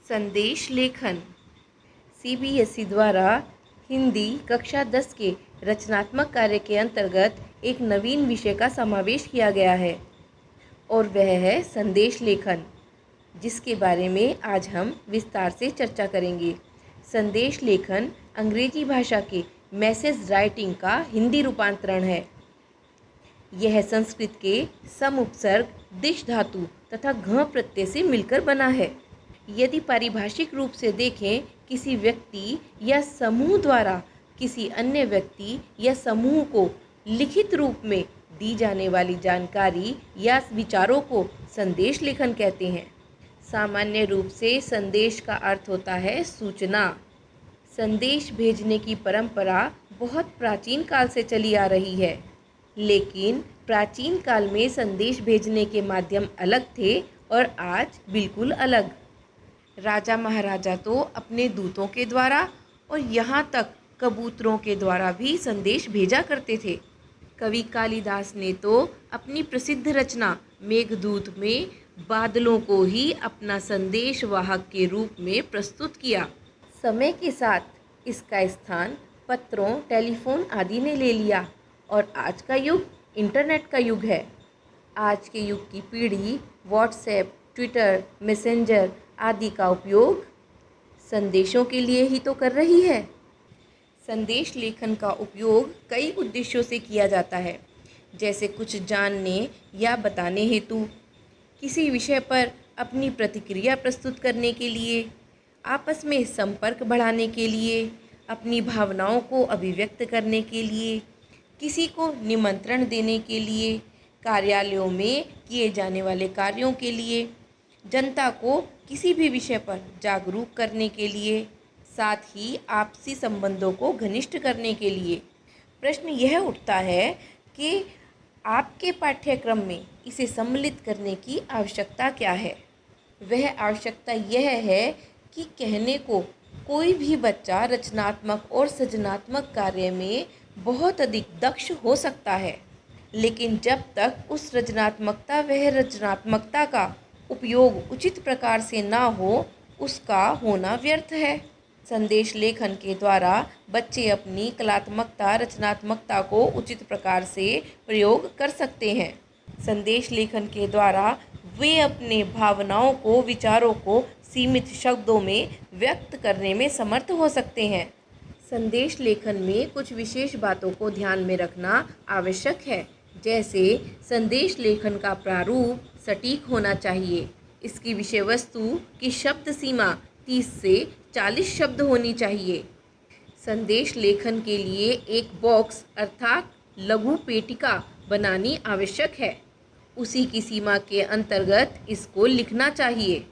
संदेश लेखन सीबीएसई द्वारा हिंदी कक्षा 10 के रचनात्मक कार्य के अंतर्गत एक नवीन विषय का समावेश किया गया है और वह है संदेश लेखन, जिसके बारे में आज हम विस्तार से चर्चा करेंगे। संदेश लेखन अंग्रेजी भाषा के मैसेज राइटिंग का हिंदी रूपांतरण है। यह संस्कृत के सम उपसर्ग, दिश धातु तथा घ प्रत्यय से मिलकर बना है। यदि पारिभाषिक रूप से देखें, किसी व्यक्ति या समूह द्वारा किसी अन्य व्यक्ति या समूह को लिखित रूप में दी जाने वाली जानकारी या विचारों को संदेश लेखन कहते हैं। सामान्य रूप से संदेश का अर्थ होता है सूचना। संदेश भेजने की परंपरा बहुत प्राचीन काल से चली आ रही है, लेकिन प्राचीन काल में संदेश भेजने के माध्यम अलग थे और आज बिल्कुल अलग। राजा महाराजा तो अपने दूतों के द्वारा और यहाँ तक कबूतरों के द्वारा भी संदेश भेजा करते थे। कवि कालिदास ने तो अपनी प्रसिद्ध रचना मेघदूत में बादलों को ही अपना संदेश वाहक के रूप में प्रस्तुत किया। समय के साथ इसका स्थान पत्रों, टेलीफोन आदि ने ले लिया और आज का युग इंटरनेट का युग है। आज के युग की पीढ़ी व्हाट्सएप, ट्विटर, मैसेंजर आदि का उपयोग संदेशों के लिए ही तो कर रही है। संदेश लेखन का उपयोग कई उद्देश्यों से किया जाता है, जैसे कुछ जानने या बताने हेतु, किसी विषय पर अपनी प्रतिक्रिया प्रस्तुत करने के लिए, आपस में संपर्क बढ़ाने के लिए, अपनी भावनाओं को अभिव्यक्त करने के लिए, किसी को निमंत्रण देने के लिए, कार्यालयों में किए जाने वाले कार्यों के लिए, जनता को किसी भी विषय पर जागरूक करने के लिए, साथ ही आपसी संबंधों को घनिष्ठ करने के लिए। प्रश्न यह उठता है कि आपके पाठ्यक्रम में इसे सम्मिलित करने की आवश्यकता क्या है। वह आवश्यकता यह है कि कहने को कोई भी बच्चा रचनात्मक और सृजनात्मक कार्य में बहुत अधिक दक्ष हो सकता है, लेकिन जब तक उस रचनात्मकता का उपयोग उचित प्रकार से ना हो, उसका होना व्यर्थ है। संदेश लेखन के द्वारा बच्चे अपनी कलात्मकता, रचनात्मकता को उचित प्रकार से प्रयोग कर सकते हैं। संदेश लेखन के द्वारा वे अपने भावनाओं को, विचारों को सीमित शब्दों में व्यक्त करने में समर्थ हो सकते हैं। संदेश लेखन में कुछ विशेष बातों को ध्यान में रखना आवश्यक है, जैसे संदेश लेखन का प्रारूप सटीक होना चाहिए। इसकी विषय वस्तु की शब्द सीमा 30 से 40 शब्द होनी चाहिए। संदेश लेखन के लिए एक बॉक्स अर्थात लघु पेटिका बनानी आवश्यक है। उसी की सीमा के अंतर्गत इसको लिखना चाहिए।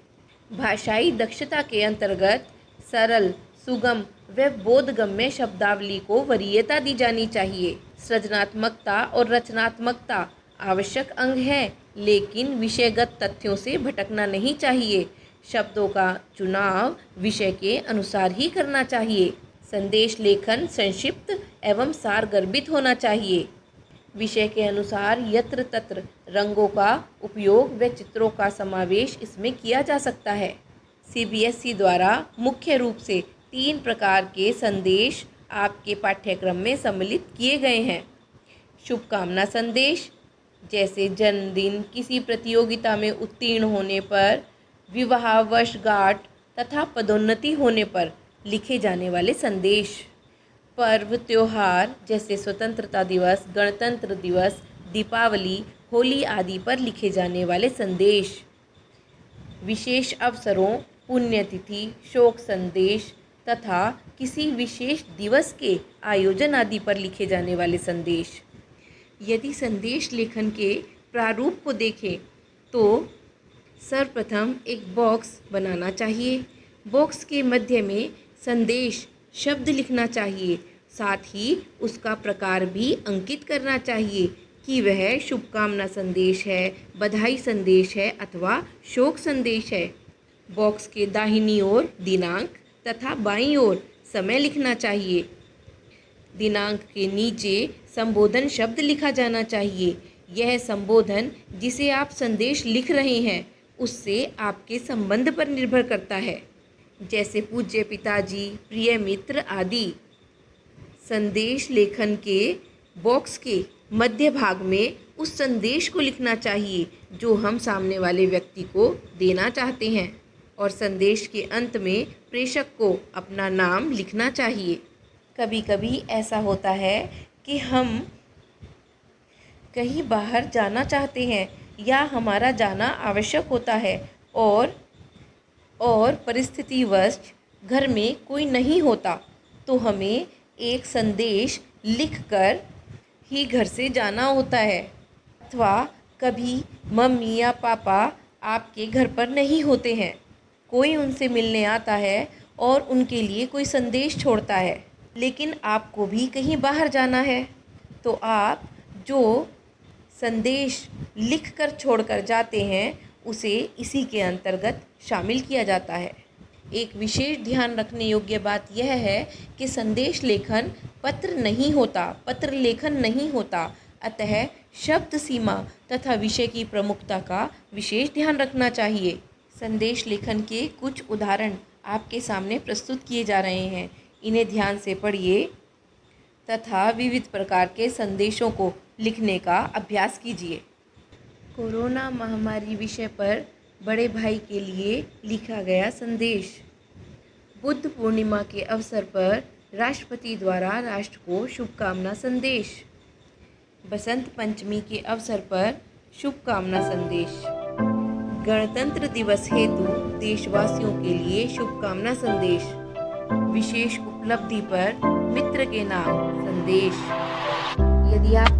भाषाई दक्षता के अंतर्गत सरल, सुगम व बोधगम्य शब्दावली को वरीयता दी जानी चाहिए। सृजनात्मकता और रचनात्मकता आवश्यक अंग है, लेकिन विषयगत तथ्यों से भटकना नहीं चाहिए। शब्दों का चुनाव विषय के अनुसार ही करना चाहिए। संदेश लेखन संक्षिप्त एवं सारगर्भित होना चाहिए। विषय के अनुसार यत्र तत्र रंगों का उपयोग व चित्रों का समावेश इसमें किया जा सकता है। सीबीएसई द्वारा मुख्य रूप से 3 प्रकार के संदेश आपके पाठ्यक्रम में सम्मिलित किए गए हैं। शुभकामना संदेश, जैसे जन्मदिन, किसी प्रतियोगिता में उत्तीर्ण होने पर, विवाह, वर्षगांठ तथा पदोन्नति होने पर लिखे जाने वाले संदेश। पर्व, त्योहार जैसे स्वतंत्रता दिवस, गणतंत्र दिवस, दीपावली, होली आदि पर लिखे जाने वाले संदेश। विशेष अवसरों, पुण्यतिथि, शोक संदेश तथा किसी विशेष दिवस के आयोजन आदि पर लिखे जाने वाले संदेश। यदि संदेश लेखन के प्रारूप को देखें तो सर्वप्रथम एक बॉक्स बनाना चाहिए। बॉक्स के मध्य में संदेश शब्द लिखना चाहिए, साथ ही उसका प्रकार भी अंकित करना चाहिए कि वह शुभकामना संदेश है, बधाई संदेश है अथवा शोक संदेश है। बॉक्स के दाहिनी ओर दिनांक तथा बाईं ओर समय लिखना चाहिए। दिनांक के नीचे संबोधन शब्द लिखा जाना चाहिए। यह संबोधन जिसे आप संदेश लिख रहे हैं उससे आपके संबंध पर निर्भर करता है। जैसे पूज्य पिताजी, प्रिय मित्र आदि। संदेश लेखन के बॉक्स के मध्य भाग में उस संदेश को लिखना चाहिए जो हम सामने वाले व्यक्ति को देना चाहते हैं, और संदेश के अंत में प्रेषक को अपना नाम लिखना चाहिए। कभी कभी ऐसा होता है कि हम कहीं बाहर जाना चाहते हैं या हमारा जाना आवश्यक होता है और परिस्थितिवश घर में कोई नहीं होता, तो हमें एक संदेश लिखकर ही घर से जाना होता है। अथवा कभी मम्मी या पापा आपके घर पर नहीं होते हैं, कोई उनसे मिलने आता है और उनके लिए कोई संदेश छोड़ता है, लेकिन आपको भी कहीं बाहर जाना है, तो आप जो संदेश लिखकर छोड़कर जाते हैं उसे इसी के अंतर्गत शामिल किया जाता है। एक विशेष ध्यान रखने योग्य बात यह है कि संदेश लेखन पत्र लेखन नहीं होता, अतः शब्द सीमा तथा विषय की प्रमुखता का विशेष ध्यान रखना चाहिए। संदेश लेखन के कुछ उदाहरण आपके सामने प्रस्तुत किए जा रहे हैं, इन्हें ध्यान से पढ़िए तथा विविध प्रकार के संदेशों को लिखने का अभ्यास कीजिए। कोरोना महामारी विषय पर बड़े भाई के लिए लिखा गया संदेश। बुद्ध पूर्णिमा के अवसर पर राष्ट्रपति द्वारा राष्ट्र को शुभकामना संदेश। बसंत पंचमी के अवसर पर शुभकामना संदेश। गणतंत्र दिवस हेतु देशवासियों के लिए शुभकामना संदेश। विशेष उपलब्धि पर मित्र के नाम संदेश। यदि आप